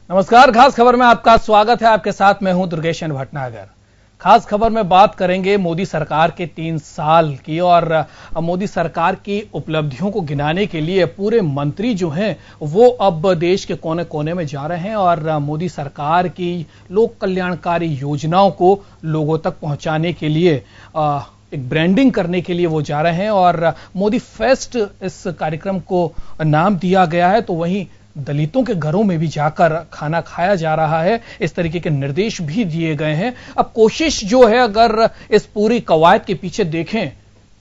नमस्कार, खास खबर में आपका स्वागत है। आपके साथ मैं हूं दुर्गेशन भटनागर। खास खबर में बात करेंगे मोदी सरकार के 3 साल की और मोदी सरकार की उपलब्धियों को गिनाने के लिए पूरे मंत्री जो हैं वो अब देश के कोने कोने में जा रहे हैं और मोदी सरकार की लोक कल्याणकारी योजनाओं को लोगों तक पहुंचाने के लिए एक ब्रांडिंग करने के लिए वो जा रहे हैं और मोदी फेस्ट इस कार्यक्रम को नाम दिया गया है। तो वहीं दलितों के घरों में भी जाकर खाना खाया जा रहा है, इस तरीके के निर्देश भी दिए गए हैं। अब कोशिश जो है, अगर इस पूरी कवायद के पीछे देखें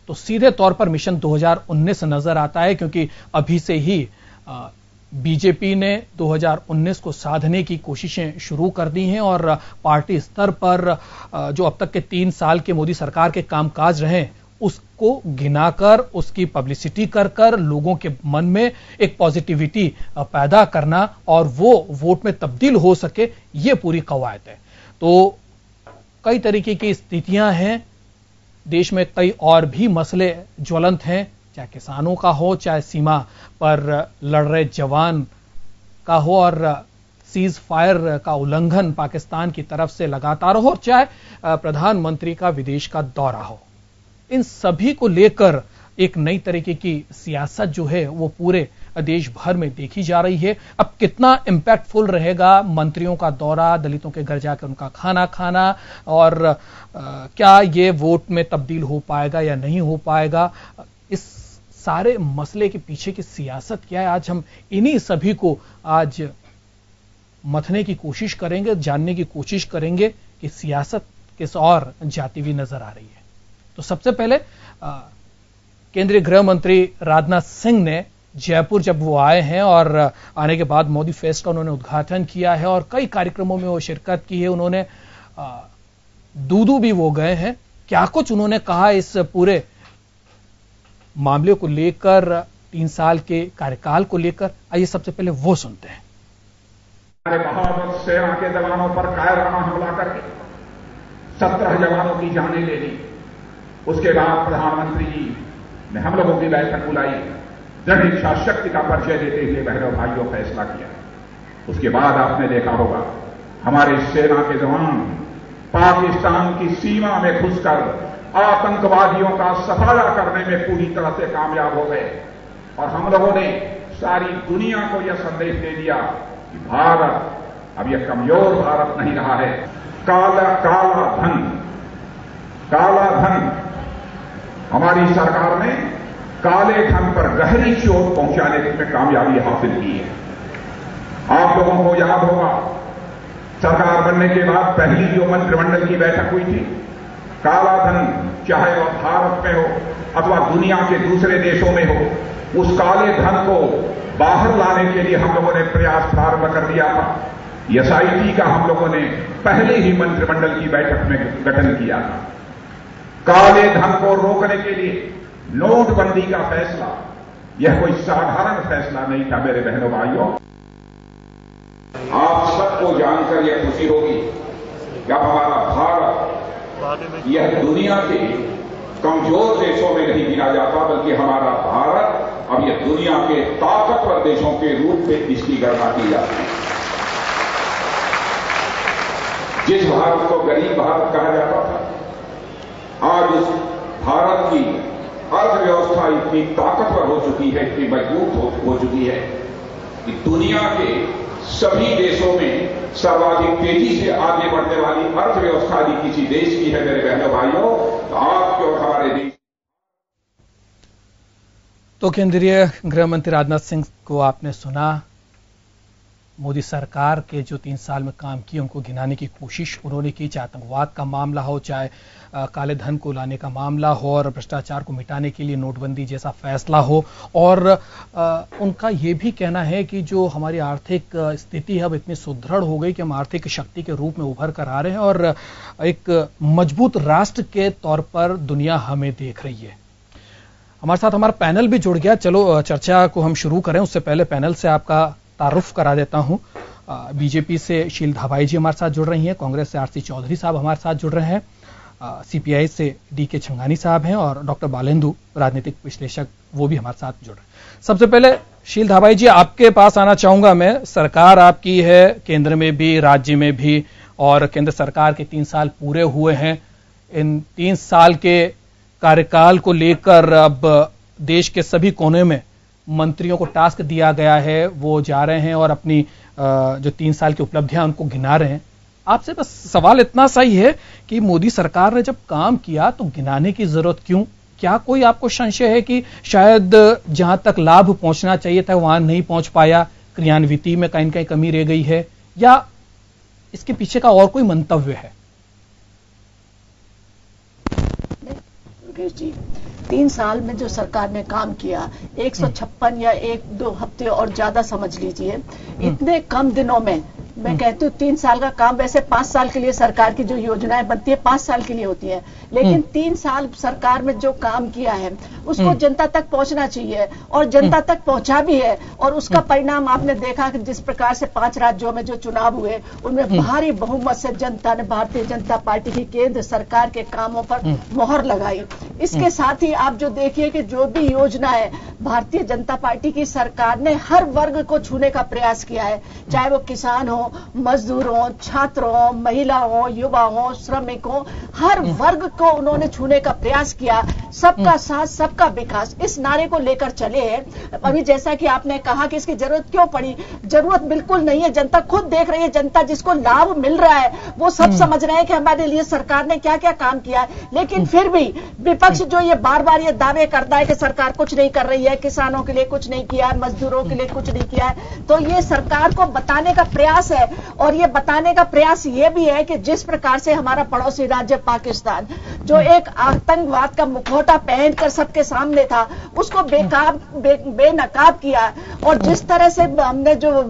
तो सीधे तौर पर मिशन 2019 नजर आता है, क्योंकि अभी से ही बीजेपी ने 2019 को साधने की कोशिशें शुरू कर दी हैं और पार्टी स्तर पर जो अब तक के 3 साल के मोदी सरकार के कामकाज रहे उसको गिनाकर उसकी पब्लिसिटी कर लोगों के मन में एक पॉजिटिविटी पैदा करना और वो वोट में तब्दील हो सके, ये पूरी कवायद है। तो कई तरीके की स्थितियां हैं देश में, कई और भी मसले ज्वलंत हैं, चाहे किसानों का हो, चाहे सीमा पर लड़ रहे जवान का हो और सीज फायर का उल्लंघन पाकिस्तान की तरफ से लगातार हो, चाहे प्रधानमंत्री का विदेश का दौरा हो। इन सभी को लेकर एक नई तरीके की सियासत जो है वो पूरे देश भर में देखी जा रही है। अब कितना इंपैक्टफुल रहेगा मंत्रियों का दौरा, दलितों के घर जाकर उनका खाना खाना और क्या ये वोट में तब्दील हो पाएगा या नहीं हो पाएगा, इस सारे मसले के पीछे की सियासत क्या है, आज हम इन्हीं सभी को आज मथने की कोशिश करेंगे, जानने की कोशिश करेंगे कि सियासत किस और जाती हुई नजर आ रही है। तो सबसे पहले केंद्रीय गृह मंत्री राजनाथ सिंह ने जयपुर जब वो आए हैं और आने के बाद मोदी फेस्ट का उन्होंने उद्घाटन किया है और कई कार्यक्रमों में वो शिरकत की है। उन्होंने दूदू भी वो गए हैं। क्या कुछ उन्होंने कहा इस पूरे मामले को लेकर, 3 साल के कार्यकाल को लेकर, आइए सबसे पहले वो सुनते हैं। हमारे बहादुर सेना के जवानों पर कायराना हमला करके 17 जवानों की जानें ले ली। उसके बाद प्रधानमंत्री जी ने हम लोगों की बैठक बुलाई, दृढ़ इच्छा शक्ति का परिचय देते हुए बहनों भाइयों फैसला किया। उसके बाद आपने देखा होगा हमारे सेना के जवान पाकिस्तान की सीमा में घुसकर आतंकवादियों का सफाया करने में पूरी तरह से कामयाब हो गए और हम लोगों ने सारी दुनिया को यह संदेश दे दिया कि भारत अब यह कमजोर भारत नहीं रहा है। काला धन हमारी सरकार ने काले धन पर गहरी चोट पहुंचाने में कामयाबी हासिल की है। आप लोगों को याद होगा सरकार बनने के बाद पहली जो मंत्रिमंडल की बैठक हुई थी, काला धन चाहे वह भारत में हो अथवा दुनिया के दूसरे देशों में हो, उस काले धन को बाहर लाने के लिए हम लोगों ने प्रयास प्रारंभ कर दिया था। एसआईटी का हम लोगों ने पहले ही मंत्रिमंडल की बैठक में गठन किया था। काले धन को रोकने के लिए नोटबंदी का फैसला यह कोई साधारण फैसला नहीं था। मेरे बहनों भाइयों, आप सबको जानकर यह खुशी होगी कि अब हमारा भारत यह दुनिया के कमजोर देशों में नहीं गिना जाता, बल्कि हमारा भारत अब यह दुनिया के ताकतवर देशों के रूप में इसकी गणना की जाती है। जिस भारत को गरीब भारत कहा जाता था, आज उस भारत की अर्थव्यवस्था इतनी ताकतवर हो चुकी है, इतनी मजबूत हो चुकी है कि दुनिया के सभी देशों में सर्वाधिक तेजी से आगे बढ़ने वाली अर्थव्यवस्था यदि किसी देश की है मेरे बहनों भाइयों, तो आपके और हमारे देश। तो केंद्रीय गृह मंत्री राजनाथ सिंह को आपने सुना। मोदी सरकार के जो 3 साल में काम किए उनको गिनाने की कोशिश उन्होंने की, चाहे आतंकवाद का मामला हो, चाहे काले धन को लाने का मामला हो और भ्रष्टाचार को मिटाने के लिए नोटबंदी जैसा फैसला हो। और उनका ये भी कहना है कि जो हमारी आर्थिक स्थिति है अब इतनी सुदृढ़ हो गई कि हम आर्थिक शक्ति के रूप में उभर कर आ रहे हैं और एक मजबूत राष्ट्र के तौर पर दुनिया हमें देख रही है। हमारे साथ हमारा पैनल भी जुड़ गया। चलो चर्चा को हम शुरू करें, उससे पहले पैनल से आपका तारुफ करा देता हूं। बीजेपी से शील धाबाई जी हमारे साथ जुड़ रही हैं, कांग्रेस से आरसी चौधरी साहब हमारे साथ जुड़ रहे हैं, सीपीआई से डीके छंगानी साहब हैं और डॉक्टर बालेंदु राजनीतिक विश्लेषक वो भी हमारे साथ जुड़ रहे हैं। सबसे पहले शील धाबाई जी, आपके पास आना चाहूंगा मैं। सरकार आपकी है, केंद्र में भी राज्य में भी, और केंद्र सरकार के 3 साल पूरे हुए हैं। इन 3 साल के कार्यकाल को लेकर अब देश के सभी कोने में मंत्रियों को टास्क दिया गया है, वो जा रहे हैं और अपनी जो 3 साल की उपलब्धियां उनको गिना रहे हैं। आपसे बस सवाल इतना सा ही है कि मोदी सरकार ने जब काम किया तो गिनाने की जरूरत क्यों? क्या कोई आपको संशय है कि शायद जहां तक लाभ पहुंचना चाहिए था वहां नहीं पहुंच पाया, क्रियान्विति में कहीं न कहीं कमी रह गई है, या इसके पीछे का और कोई मंतव्य है? जी, 3 साल में जो सरकार ने काम किया, 156 या 1-2 हफ्ते और ज्यादा समझ लीजिए, इतने कम दिनों में मैं कहती हूँ 3 साल का काम, वैसे 5 साल के लिए सरकार की जो योजनाएं बनती है 5 साल के लिए होती है, लेकिन 3 साल सरकार में जो काम किया है उसको जनता तक पहुंचना चाहिए और जनता तक पहुंचा भी है। और उसका परिणाम आपने देखा कि जिस प्रकार से 5 राज्यों में जो चुनाव हुए उनमें भारी बहुमत से जनता ने भारतीय जनता पार्टी की केंद्र सरकार के कामों पर मोहर लगाई। इसके साथ ही आप जो देखिए कि जो भी योजना है भारतीय जनता पार्टी की सरकार ने हर वर्ग को छूने का प्रयास किया है, चाहे वो किसान हो, मजदूरों, छात्रों, महिलाओं, युवाओं, श्रमिकों, हर वर्ग को उन्होंने छूने का प्रयास किया। सबका साथ सबका विकास, इस नारे को लेकर चले हैं। अभी जैसा कि आपने कहा कि इसकी जरूरत क्यों पड़ी, जरूरत बिल्कुल नहीं है। जनता खुद देख रही है, जनता जिसको लाभ मिल रहा है वो सब समझ रहे हैं कि हमारे लिए सरकार ने क्या क्या काम किया है। लेकिन फिर भी विपक्ष जो ये बार बार ये दावे करता है कि सरकार कुछ नहीं कर रही है, किसानों के लिए कुछ नहीं किया है, मजदूरों के लिए कुछ नहीं किया है, तो ये सरकार को बताने का प्रयास है। और ये बताने का प्रयास ये भी है कि जिस प्रकार से हमारा पड़ोसी राज्य पाकिस्तान जो एक आतंकवाद का मुखौटा पहनकर सबके सामने था उसको बेनकाब किया, और जिस तरह से हमने जो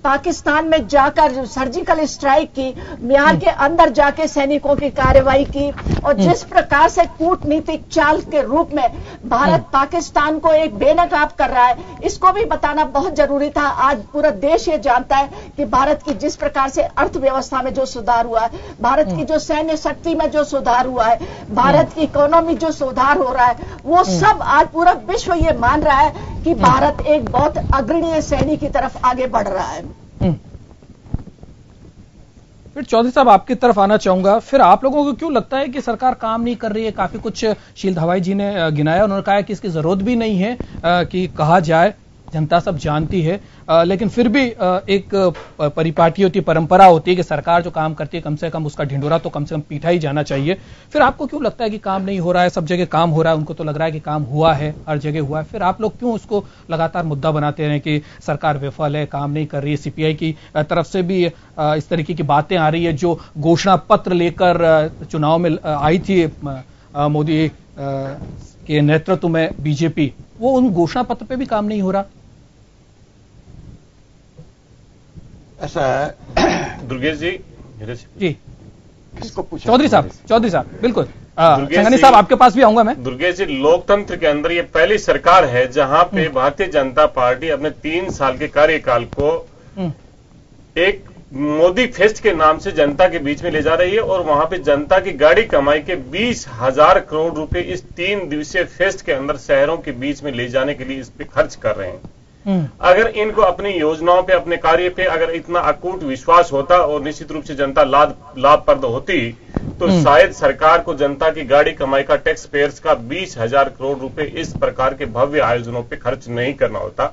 पाकिस्तान में जाकर सर्जिकल स्ट्राइक की, म्यार के अंदर जाके सैनिकों की कार्रवाई की, और जिस प्रकार से कूटनीतिक चाल के रूप में भारत पाकिस्तान को एक बेनकाब कर रहा है, इसको भी बताना बहुत जरूरी था। आज पूरा देश ये जानता है कि भारत की जिस प्रकार से अर्थव्यवस्था में जो सुधार हुआ है, भारत की जो सैन्य शक्ति में जो सुधार हुआ है, भारत की इकोनॉमी जो सुधार हो रहा है, वो सब आज पूरा विश्व ये मान रहा है कि भारत एक बहुत अग्रणीय श्रेणी की तरफ आगे बढ़ रहा है। फिर चौधरी साहब आपकी तरफ आना चाहूंगा। फिर आप लोगों को क्यों लगता है कि सरकार काम नहीं कर रही है? काफी कुछ शील धाबाई जी ने गिनाया, उन्होंने कहा कि इसकी जरूरत भी नहीं है कि कहा जाए, जनता सब जानती है, लेकिन फिर भी एक परिपाटी होती है, परंपरा होती है कि सरकार जो काम करती है कम से कम उसका ढिंडोरा तो कम से कम पीटा ही जाना चाहिए। फिर आपको क्यों लगता है कि काम नहीं हो रहा है? सब जगह काम हो रहा है, उनको तो लग रहा है कि काम हुआ है, हर जगह हुआ है, फिर आप लोग क्यों उसको लगातार मुद्दा बनाते रहे कि सरकार विफल है, काम नहीं कर रही है? सीपीआई की तरफ से भी इस तरीके की बातें आ रही है, जो घोषणा पत्र लेकर चुनाव में आई थी मोदी के नेतृत्व में बीजेपी, वो उन घोषणा पत्र पे भी काम नहीं हो रहा। ऐसा है दुर्गेश जी किसको पूछा? चौधरी साहब बिल्कुल। संघानी साहब आपके पास भी आऊंगा मैं। दुर्गेश जी, लोकतंत्र के अंदर ये पहली सरकार है जहां पे भारतीय जनता पार्टी अपने 3 साल के कार्यकाल को एक मोदी फेस्ट के नाम से जनता के बीच में ले जा रही है, और वहां पे जनता की गाड़ी कमाई के 20,000 करोड़ रुपए इस 3 दिवसीय फेस्ट के अंदर शहरों के बीच में ले जाने के लिए इस पे खर्च कर रहे हैं। अगर इनको अपनी योजनाओं पे, अपने कार्य पे अगर इतना अकूट विश्वास होता और निश्चित रूप से जनता लाभप्रद होती, तो शायद सरकार को जनता की गाड़ी कमाई का, टैक्स पेयर्स का 20,000 करोड़ रुपए इस प्रकार के भव्य आयोजनों पे खर्च नहीं करना होता।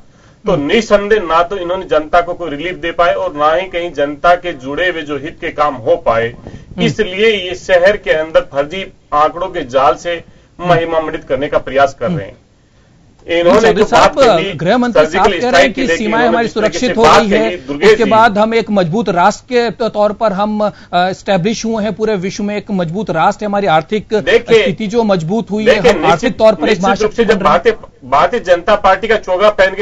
तो निसंदेह ना तो इन्होंने जनता को कोई रिलीफ दे पाए और ना ही कहीं जनता के जुड़े हुए जो हित के काम हो पाए। इसलिए ये शहर के अंदर फर्जी आंकड़ों के जाल से महिमा मंडित करने का प्रयास कर रहे हैं। इन्होंने गृह मंत्री साहब कह रहे हैं कि सीमाएं हमारी सुरक्षित हो गई है, उसके बाद हम एक मजबूत राष्ट्र के तौर पर हम एस्टैब्लिश हुए हैं, पूरे विश्व में एक मजबूत राष्ट्र है, हमारी आर्थिक स्थिति जो मजबूत हुई है, हम आर्थिक तौर पर इस महाशक्ति जब भारतीय जनता पार्टी का चोगा पहन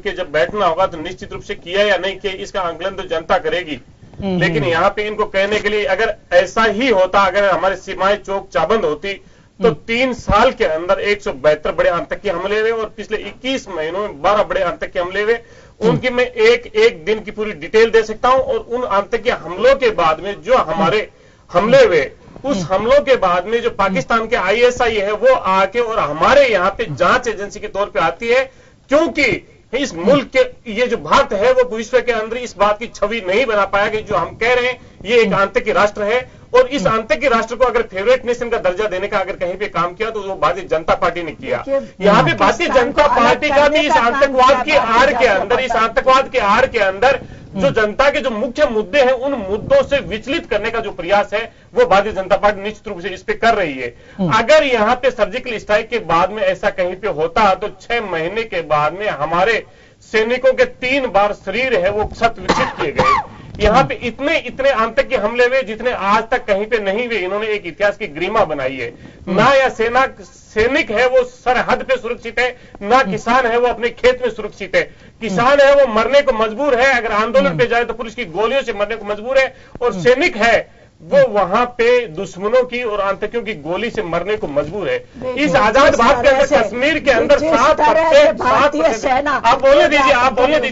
के जब बैठना होगा तो निश्चित रूप से किया या नहीं किया इसका आंकलन तो जनता करेगी। लेकिन यहाँ पे इनको कहने के लिए अगर ऐसा ही होता, अगर हमारी सीमाएं चौक चाबंद होती तो 3 साल के अंदर 172 बड़े आतंकी हमले हुए और पिछले 21 महीनों में 12 बड़े आतंकी हमले हुए। उनकी मैं एक दिन की पूरी डिटेल दे सकता हूं, और उन आतंकी हमलों के बाद में जो हमारे हमले हुए, उस हमलों के बाद में जो पाकिस्तान के ISI है वो आके और हमारे यहाँ पे जांच एजेंसी के तौर पे आती है, क्योंकि इस मुल्क के ये जो भारत है वो विश्व के अंदर इस बात की छवि नहीं बना पाया कि जो हम कह रहे हैं ये एक आतंकी राष्ट्र है, और इस आतंकी राष्ट्र को अगर फेवरेट नेशन का दर्जा देने का अगर कहीं पे काम किया तो वो भारतीय जनता पार्टी ने किया। यहाँ पे भारतीय जनता पार्टी का भी इस आतंकवाद की आड़ के अंदर, इस आतंकवाद के आड़ के अंदर जो जनता के जो मुख्य मुद्दे हैं उन मुद्दों से विचलित करने का जो प्रयास है वो भारतीय जनता पार्टी निश्चित रूप से इस पे कर रही है। अगर यहाँ पे सर्जिकल स्ट्राइक के बाद में ऐसा कहीं पे होता तो 6 महीने के बाद में हमारे सैनिकों के 3 बार शरीर है वो शत विकसित किए गए। यहाँ पे इतने आतंकी हमले हुए जितने आज तक कहीं पे नहीं हुए। इन्होंने एक इतिहास की गरिमा बनाई है। ना या सैनिक है वो सरहद पे सुरक्षित है, ना किसान है वो अपने खेत में सुरक्षित है। किसान है वो मरने को मजबूर है, अगर आंदोलन पे जाए तो पुलिस की गोलियों से मरने को मजबूर है, और सैनिक है वो वहां पे दुश्मनों की और आतंकियों की गोली से मरने को मजबूर है। इस आजाद भारत के अंदर, कश्मीर के अंदर 7%। आप बोलने दीजिए,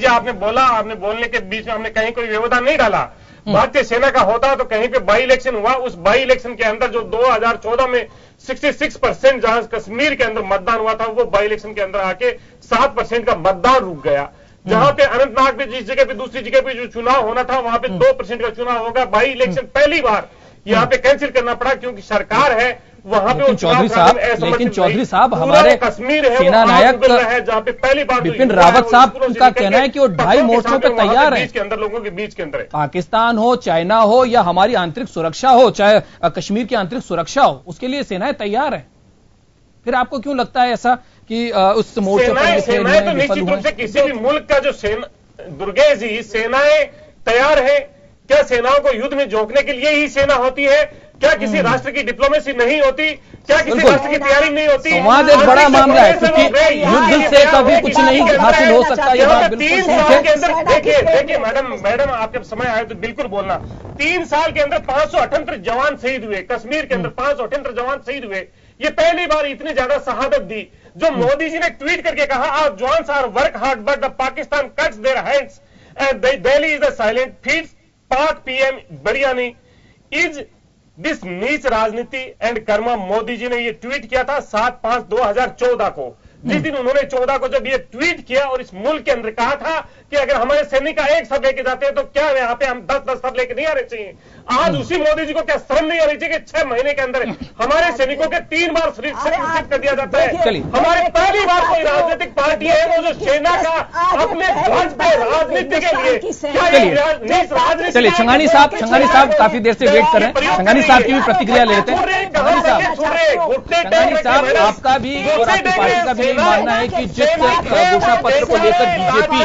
आपने बोलने के बीच में हमने कहीं कोई व्यवधान नहीं डाला। भारतीय सेना का होता तो कहीं पे बाई इलेक्शन हुआ, उस बाई इलेक्शन के अंदर जो 2014 में 66% जहां कश्मीर के अंदर मतदान हुआ था, वो बाई इलेक्शन के अंदर आके 7% का मतदान रुक गया। जहां पे अनंतनाग पे जिस जगह पे दूसरी जगह पे जो चुनाव होना था वहां पे 2% का चुनाव होगा। बाई इलेक्शन पहली बार यहाँ पे कैंसिल करना पड़ा क्योंकि सरकार है वहां पे। चौधरी साहब हमारे कश्मीर है सेना नायक जहां पे पहली बार बिपिन रावत साहब का कहना है कि वो 2.5 मोर्चों पे तैयार है, के अंदर लोगों के बीच के अंदर है। पाकिस्तान हो, चाइना हो या हमारी आंतरिक सुरक्षा हो, चाहे कश्मीर की आंतरिक सुरक्षा हो, उसके लिए सेनाएं तैयार है। फिर आपको क्यों लगता है ऐसा कि उस मोर्चे पर सेनाएं तो निश्चित रूप से किसी भी मुल्क का जो दुर्गेश जी सेनाएं तैयार है। क्या सेनाओं को युद्ध में झोंकने के लिए ही सेना होती है? क्या किसी राष्ट्र की डिप्लोमेसी नहीं होती? क्या किसी राष्ट्र की तैयारी नहीं होती? संवाद एक बड़ा मामला है क्योंकि युद्ध से कभी कुछ नहीं हासिल हो सकता। ये बात बिल्कुल 3 साल के अंदर देखिए मैडम आपके समय आए तो बिल्कुल बोलना। 3 साल के अंदर 578 जवान शहीद हुए, कश्मीर के अंदर 578 जवान शहीद हुए। ये पहली बार इतनी ज्यादा शहादत दी। जो मोदी जी ने ट्वीट करके कहा, our jawans are work hard but the Pakistan cuts their hands and Delhi is the silent feeds Pak PM biryani is this नीच राजनीति एंड कर्मा। मोदी जी ने ये ट्वीट किया था 7/5/2014 को। जिस दिन उन्होंने 14 को जब ये ट्वीट किया और इस मुल्क के अंदर कहा था कि अगर हमारे सैनिक का एक सब लेके जाते हैं तो क्या यहाँ पे हम 10-10 सब लेके नहीं आने चाहिए। आज उसी मोदी जी को क्या शर्म नहीं आनी चाहिए कि 6 महीने के अंदर हमारे सैनिकों के 3 बार शरीर से विकसित कर दिया जाता है। हमारे पहली बार कोई राजनीतिक पार्टी है वो जो सेना का अपने ध्वज पे राजनीति के लिए। चलिए छंगानी साहब काफी देर से वेट कर रहे हैं। छंगानी साहब की भी प्रतिक्रिया लेते हैं। छंगानी साहब, आपका भी और आपकी पार्टी का भी मानना है कि जिस घोषणा पत्र को लेकर बीजेपी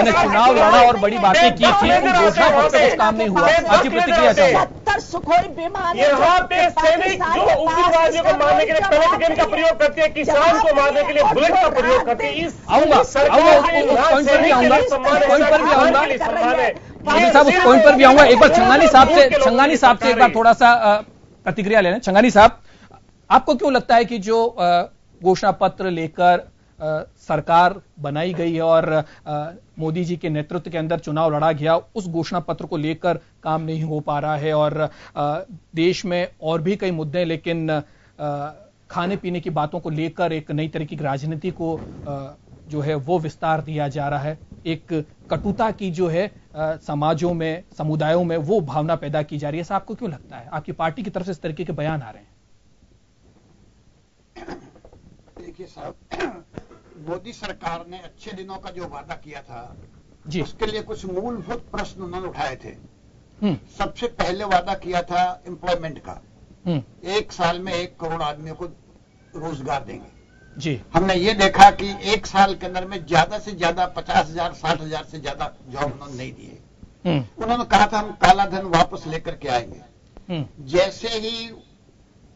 ने चुनाव लड़ा और बड़ी बातें की थी, उन घोषणा पत्र से कुछ काम नहीं हुआ। आपकी प्रतिक्रिया चाहिए। 70 सुखोई विमान यहाँ पे सैनिक जो उग्रवादियों को मारने के लिए पेलेट गन का प्रयोग करते हैं, किसान को मारने के लिए बुलेट का प्रयोग करते हैं। इस आऊंगा उस पॉइंट पर भी आऊंगा साहब, उस पॉइंट पर भी आऊंगा। एक बार छंगानी साहब से एक बार थोड़ा सा प्रतिक्रिया ले लें। छंगानी साहब, आपको क्यों लगता है कि जो घोषणा पत्र लेकर सरकार बनाई गई है और मोदी जी के नेतृत्व के अंदर चुनाव लड़ा गया, उस घोषणा पत्र को लेकर काम नहीं हो पा रहा है और देश में और भी कई मुद्दे हैं, लेकिन खाने पीने की बातों को लेकर एक नई तरीके की राजनीति को जो है वो विस्तार दिया जा रहा है। एक कटुता की जो है समाजों में, समुदायों में वो भावना पैदा की जा रही है। ऐसा आपको क्यों लगता है? आपकी पार्टी की तरफ से इस तरीके के बयान आ रहे हैं। देखिए साहब, मोदी सरकार ने अच्छे दिनों का जो वादा किया था जी, उसके लिए कुछ मूलभूत प्रश्न उन्होंने उठाए थे। सबसे पहले वादा किया था एम्प्लॉयमेंट का। 1 साल में 1 करोड़ आदमियों को रोजगार देंगे जी। हमने ये देखा कि 1 साल के अंदर में ज्यादा से ज्यादा 50,000 60,000 से ज्यादा जॉब उन्होंने नहीं दिए। उन्होंने कहा था हम काला धन वापस लेकर के आएंगे। जैसे ही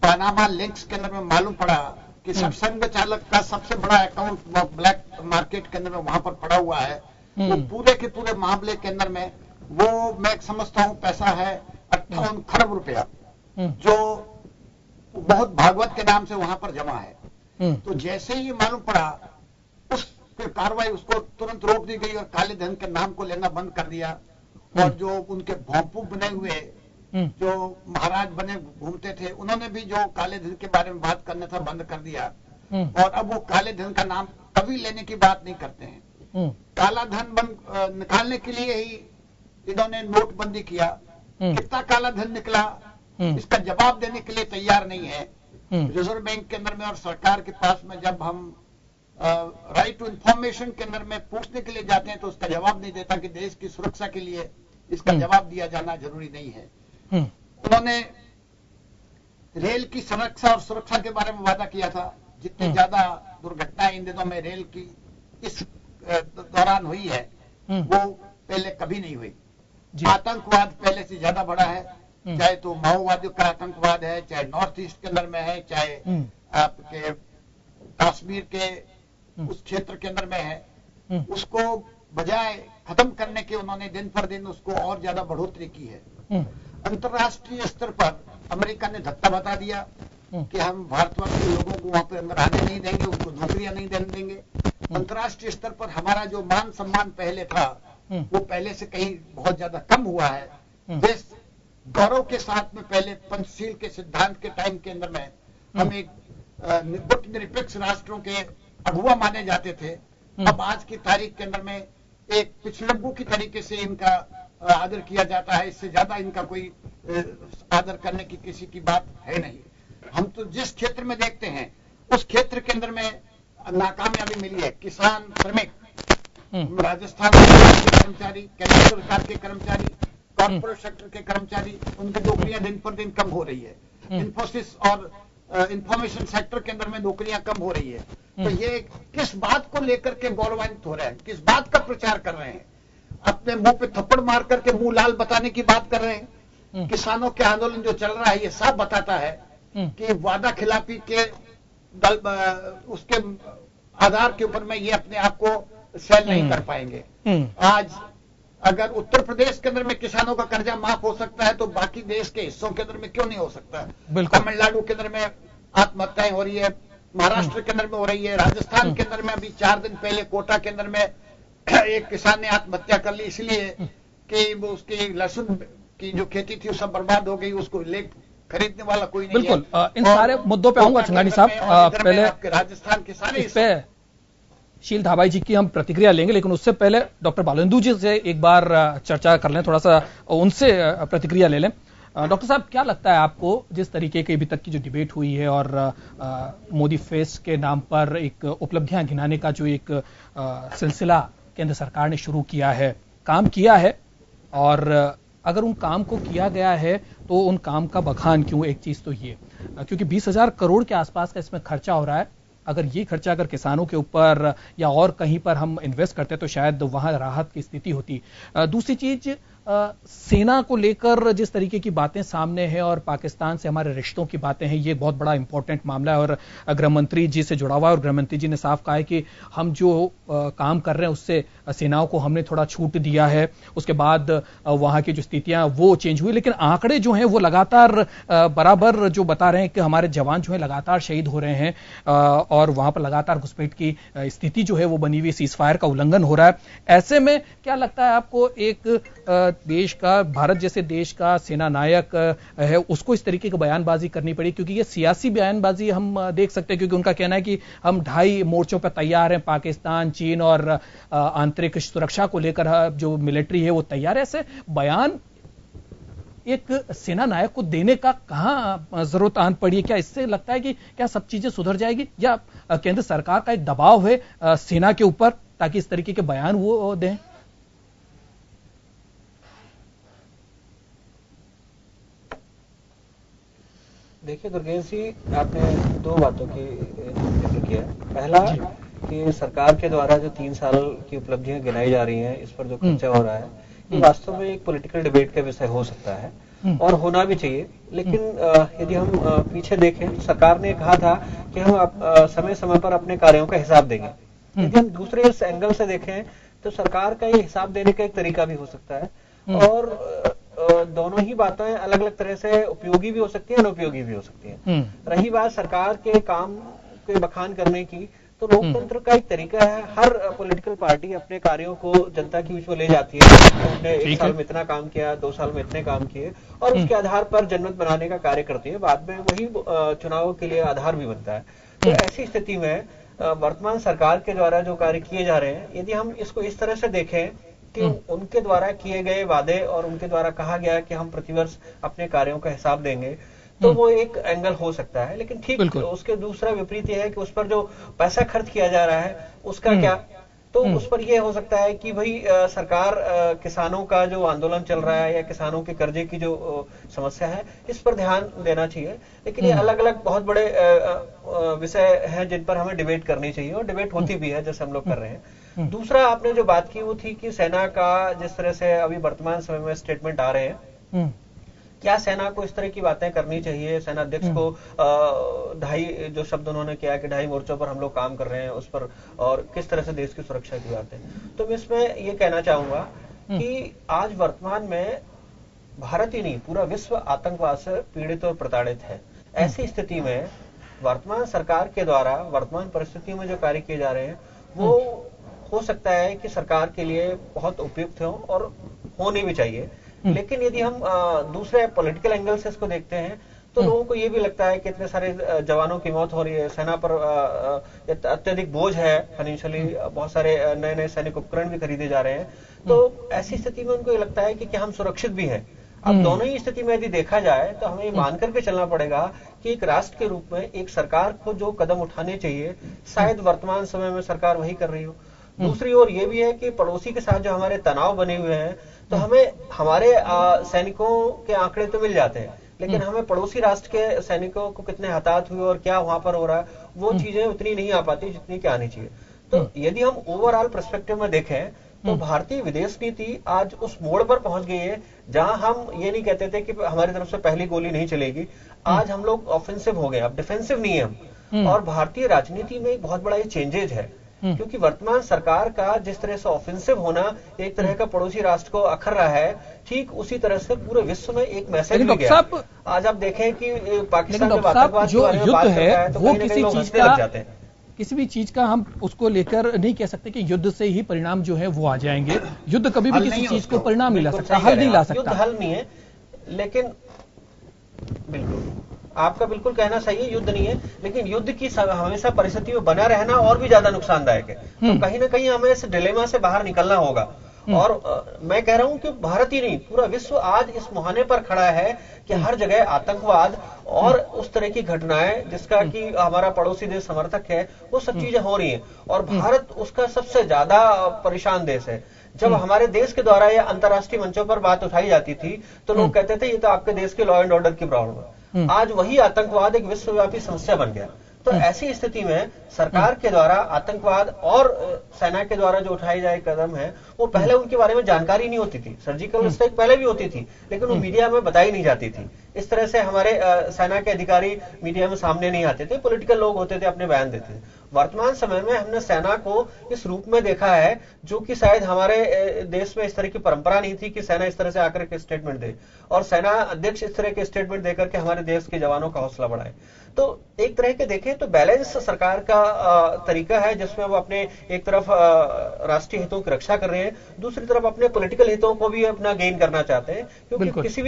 पनामा लिंक्स के अंदर में मालूम पड़ा कि सब संघ चालक का सबसे बड़ा अकाउंट ब्लैक मार्केट के अंदर में वहां पर पड़ा हुआ है, वो पूरे के पूरे मामले के अंदर में वो मैं समझता हूं पैसा है 58 खरब रुपया, जो बहुत भागवत के नाम से वहां पर जमा है। तो जैसे ही मालूम पड़ा उस कार्रवाई उसको तुरंत रोक दी गई और काले धन के नाम को लेना बंद कर दिया। और जो उनके भोंपू बने हुए जो महाराज बने घूमते थे, उन्होंने भी जो काले धन के बारे में बात करना था बंद कर दिया। और अब वो काले धन का नाम कभी लेने की बात नहीं करते हैं। काला धन निकालने के लिए ही इन्होंने नोटबंदी किया। कितना काला धन निकला इसका जवाब देने के लिए तैयार नहीं है रिजर्व बैंक के अंदर में और सरकार के पास में। जब हम राइट टू इंफॉर्मेशन के अंदर में पूछने के लिए जाते हैं तो उसका जवाब नहीं देता कि देश की सुरक्षा के लिए इसका जवाब दिया जाना जरूरी नहीं है। उन्होंने रेल की संरक्षा और सुरक्षा के बारे में वादा किया था। जितनी ज्यादा दुर्घटनाएं इन दिनों में रेल की इस दौरान हुई है वो पहले कभी नहीं हुई। आतंकवाद पहले से ज्यादा बढ़ा है, चाहे तो माओवादियों का आतंकवाद है, चाहे नॉर्थ ईस्ट के अंदर में है, चाहे आपके कश्मीर के उस क्षेत्र के अंदर में है। उसको बजाय खत्म करने के उन्होंने दिन पर दिन उसको और ज्यादा बढ़ोतरी की है। अंतर्राष्ट्रीय स्तर पर अमेरिका ने धक्का बता दिया कि हम भारतवर्षीय लोगों को वहां पर अंदर आने नहीं देंगे, उनको नौकरियां नहीं देने देंगे। अंतर्राष्ट्रीय स्तर पर हमारा जो मान सम्मान पहले था वो पहले से कहीं बहुत ज्यादा कम हुआ है। देश गौरव के साथ में पहले पंचशील के सिद्धांत के टाइम के अंदर में हम एक निरपेक्ष राष्ट्रों के अगुआ माने जाते थे। अब आज की तारीख के अंदर में एक पिछड़बू की तरीके से इनका आदर किया जाता है। इससे ज्यादा इनका कोई आदर करने की किसी की बात है नहीं। हम तो जिस क्षेत्र में देखते हैं उस क्षेत्र के अंदर में नाकामयाबी मिली है। किसान, श्रमिक, राजस्थान के कर्मचारी, केंद्र सरकार के कर्मचारी, कॉर्पोरेट सेक्टर के कर्मचारी, उनकी नौकरियां दिन पर दिन कम हो रही है। इंफोसिस और इंफॉर्मेशन सेक्टर के अंदर में नौकरियां कम हो रही है। तो ये किस बात को लेकर के गौरवान्वित हो रहे हैं, किस बात का प्रचार कर रहे हैं? अपने मुंह पे थप्पड़ मार करके मुंह लाल बताने की बात कर रहे हैं। किसानों के आंदोलन जो चल रहा है ये साफ बताता है कि वादा खिलाफी के दल उसके आधार के ऊपर में ये अपने आप को सेल नहीं कर पाएंगे। आज अगर उत्तर प्रदेश के अंदर में किसानों का कर्जा माफ हो सकता है तो बाकी देश के हिस्सों के अंदर में क्यों नहीं हो सकता? तमिलनाडु के अंदर में आत्महत्याएं हो रही है, महाराष्ट्र के अंदर में हो रही है, राजस्थान के अंदर में अभी 4 दिन पहले कोटा के अंदर में एक किसान ने आत्महत्या कर ली इसलिए कि वो उसकी लहसुन की जो खेती थी वो सब बर्बाद हो गई, उसको खरीदने वाला कोई नहीं। बिल्कुल इन सारे मुद्दों पे आऊंगा छंगानी साहब। पहले राजस्थान के सारे इस पे शील धाबाई जी की हम प्रतिक्रिया लेंगे, लेकिन उससे पहले डॉक्टर बालेंदु जी से एक बार चर्चा कर लें, थोड़ा सा उनसे प्रतिक्रिया ले लें। डॉक्टर साहब क्या लगता है आपको, जिस तरीके की अभी तक की जो डिबेट हुई है और मोदी फेस्ट के नाम पर एक उपलब्धियां गिनाने का जो एक सिलसिला केंद्र सरकार ने शुरू किया है, काम किया है, और अगर उन काम को किया गया है तो उन काम का बखान क्यों? एक चीज तो ये, क्योंकि 20,000 करोड़ के आसपास का इसमें खर्चा हो रहा है। अगर ये खर्चा अगर किसानों के ऊपर या और कहीं पर हम इन्वेस्ट करते तो शायद वहां राहत की स्थिति होती। दूसरी चीज, सेना को लेकर जिस तरीके की बातें सामने हैं और पाकिस्तान से हमारे रिश्तों की बातें हैं, ये बहुत बड़ा इंपॉर्टेंट मामला है और गृह मंत्री जी से जुड़ा हुआ है। और गृह मंत्री जी ने साफ कहा है कि हम जो काम कर रहे हैं उससे सेनाओं को हमने थोड़ा छूट दिया है। उसके बाद वहां की जो स्थितियां वो चेंज हुई, लेकिन आंकड़े जो हैं वो लगातार बराबर जो बता रहे हैं कि हमारे जवान जो है लगातार शहीद हो रहे हैं और वहां पर लगातार घुसपैठ की स्थिति जो है वो बनी हुई, सीज फायर का उल्लंघन हो रहा है। ऐसे में क्या लगता है आपको, एक देश का, भारत जैसे देश का सेना नायक है, उसको इस तरीके की बयानबाजी करनी पड़ी? क्योंकि ये सियासी बयानबाजी हम देख सकते हैं, क्योंकि उनका कहना है कि हम 2.5 मोर्चों पर तैयार हैं, पाकिस्तान, चीन और आंतरिक सुरक्षा को लेकर जो मिलिट्री है वो तैयार है। ऐसे बयान एक सेना नायक को देने का कहां जरूरत आन पड़ी है? क्या इससे लगता है कि क्या सब चीजें सुधर जाएगी, या केंद्र सरकार का एक दबाव है सेना के ऊपर ताकि इस तरीके के बयान वो दें? देखिए दुर्गेश जी, आपने 2 बातों की जिक्र किया। पहला कि सरकार के द्वारा जो 3 साल की उपलब्धियां गिनाई जा रही हैं, इस पर जो खर्चा हो रहा है, ये वास्तव में एक पॉलिटिकल डिबेट का विषय हो सकता है और होना भी चाहिए। लेकिन यदि हम पीछे देखें, सरकार ने कहा था कि हम समय समय पर अपने कार्यों का हिसाब देंगे। यदि हम दूसरे इस एंगल से देखें तो सरकार का ये हिसाब देने का एक तरीका भी हो सकता है और दोनों ही बातें अलग अलग तरह से उपयोगी भी हो सकती है, अनुपयोगी भी हो सकती है। रही बात सरकार के काम के बखान करने की, तो लोकतंत्र का एक तरीका है, हर पॉलिटिकल पार्टी अपने कार्यों को जनता के बीच में ले जाती है। उसने 1 साल में इतना काम किया, 2 साल में इतने काम किए और उसके आधार पर जनमत बनाने का कार्य करती है। बाद में वही चुनाव के लिए आधार भी बनता है। तो ऐसी स्थिति में वर्तमान सरकार के द्वारा जो कार्य किए जा रहे हैं, यदि हम इसको इस तरह से देखें कि उनके द्वारा किए गए वादे और उनके द्वारा कहा गया कि हम प्रतिवर्ष अपने कार्यों का हिसाब देंगे, तो वो एक एंगल हो सकता है। लेकिन ठीक उसके दूसरा विपरीत यह है कि उस पर जो पैसा खर्च किया जा रहा है उसका क्या, तो उस पर यह हो सकता है कि भाई सरकार किसानों का जो आंदोलन चल रहा है या किसानों के कर्जे की जो समस्या है, इस पर ध्यान देना चाहिए। लेकिन ये अलग अलग बहुत बड़े विषय हैं जिन पर हमें डिबेट करनी चाहिए और डिबेट होती भी है, जैसे हम लोग कर रहे हैं। दूसरा आपने जो बात की वो थी कि सेना का जिस तरह से अभी वर्तमान समय में स्टेटमेंट आ रहे हैं, क्या सेना को इस तरह की बातें करनी चाहिए? सेना अध्यक्ष को 2.5 जो शब्द उन्होंने किया कि 2.5 मोर्चों पर हम लोग काम कर रहे हैं उस पर, और किस तरह से देश की सुरक्षा की बात है। तो मैं इसमें ये कहना चाहूंगा कि आज वर्तमान में भारत ही नहीं पूरा विश्व आतंकवाद से पीड़ित और प्रताड़ित है। ऐसी स्थिति में वर्तमान सरकार के द्वारा वर्तमान परिस्थितियों में जो कार्य किए जा रहे हैं वो हो सकता है कि सरकार के लिए बहुत उपयुक्त हो और होने भी चाहिए। लेकिन यदि हम दूसरे पॉलिटिकल एंगल से इसको देखते हैं तो लोगों को ये भी लगता है कि इतने सारे जवानों की मौत हो रही है, सेना पर अत्यधिक बोझ है फाइनेंशियली, बहुत सारे नए नए सैनिक उपकरण भी खरीदे जा रहे हैं। तो ऐसी स्थिति में उनको ये लगता है कि क्या हम सुरक्षित भी हैं। अब दोनों ही स्थिति में यदि देखा जाए तो हमें मान करके चलना पड़ेगा कि एक राष्ट्र के रूप में एक सरकार को जो कदम उठाने चाहिए शायद वर्तमान समय में सरकार वही कर रही हो। दूसरी ओर ये भी है कि पड़ोसी के साथ जो हमारे तनाव बने हुए हैं, तो हमें हमारे सैनिकों के आंकड़े तो मिल जाते हैं, लेकिन हमें पड़ोसी राष्ट्र के सैनिकों को कितने हताहत हुए और क्या वहां पर हो रहा है वो चीजें उतनी नहीं आ पाती जितनी कि आनी चाहिए। तो यदि हम ओवरऑल पर्सपेक्टिव में देखें तो भारतीय विदेश नीति आज उस मोड़ पर पहुंच गई है जहां हम ये नहीं कहते थे कि हमारी तरफ से पहली गोली नहीं चलेगी। आज हम लोग ऑफेंसिव हो गए, अब डिफेंसिव नहीं है हम। और भारतीय राजनीति में एक बहुत बड़ा ये चेंजेज है, क्योंकि वर्तमान सरकार का जिस तरह से ऑफेंसिव होना एक तरह का पड़ोसी राष्ट्र को अखर रहा है, ठीक उसी तरह से पूरे विश्व में एक मैसेज भी गया। आज आप देखें कि पाकिस्तान में आतंकवाद जो युद्ध है वो किसी भी चीज का हम उसको लेकर नहीं कह सकते कि युद्ध से ही परिणाम जो है वो आ जाएंगे। युद्ध कभी भी किसी चीज को परिणाम नहीं ला सकता, हल नहीं ला सकता। युद्ध हल नहीं है, लेकिन बिल्कुल आपका बिल्कुल कहना सही है, युद्ध नहीं है, लेकिन युद्ध की हमेशा परिस्थिति में बना रहना और भी ज्यादा नुकसानदायक है। तो कहीं ना कहीं हमें इस डिलेमा से बाहर निकलना होगा। और मैं कह रहा हूं कि भारत ही नहीं पूरा विश्व आज इस मुहाने पर खड़ा है कि हर जगह आतंकवाद और उस तरह की घटनाएं जिसका कि हमारा पड़ोसी देश समर्थक है, वो सब चीजें हो रही हैं और भारत उसका सबसे ज्यादा परेशान देश है। जब हमारे देश के द्वारा या अंतर्राष्ट्रीय मंचों पर बात उठाई जाती थी तो लोग कहते थे ये तो आपके देश के लॉ एंड ऑर्डर की प्रॉब्लम है। आज वही आतंकवाद एक विश्वव्यापी समस्या बन गया। तो ऐसी स्थिति में सरकार के द्वारा आतंकवाद और सेना के द्वारा जो उठाए जाए कदम है वो पहले उनके बारे में जानकारी नहीं होती थी। सर्जिकल स्ट्राइक पहले भी होती थी लेकिन वो मीडिया में बताई नहीं जाती थी। इस तरह से हमारे सेना के अधिकारी मीडिया में सामने नहीं आते थे, पॉलिटिकल लोग होते थे अपने बयान देते थे। वर्तमान समय में हमने सेना को इस रूप में देखा है जो कि शायद हमारे देश में इस तरह की परंपरा नहीं थी कि सेना इस तरह से आकर के स्टेटमेंट दे और सेना अध्यक्ष इस तरह के स्टेटमेंट देकर के हमारे देश के जवानों का हौसला बढ़ाए। तो एक तरह के देखें तो बैलेंस सरकार का तरीका है जिसमें वो अपने एक तरफ राष्ट्रीय हितों की रक्षा कर रहे हैं, दूसरी तरफ अपने पॉलिटिकल हितों को भी अपना गेन करना चाहते हैं, क्योंकि किसी भी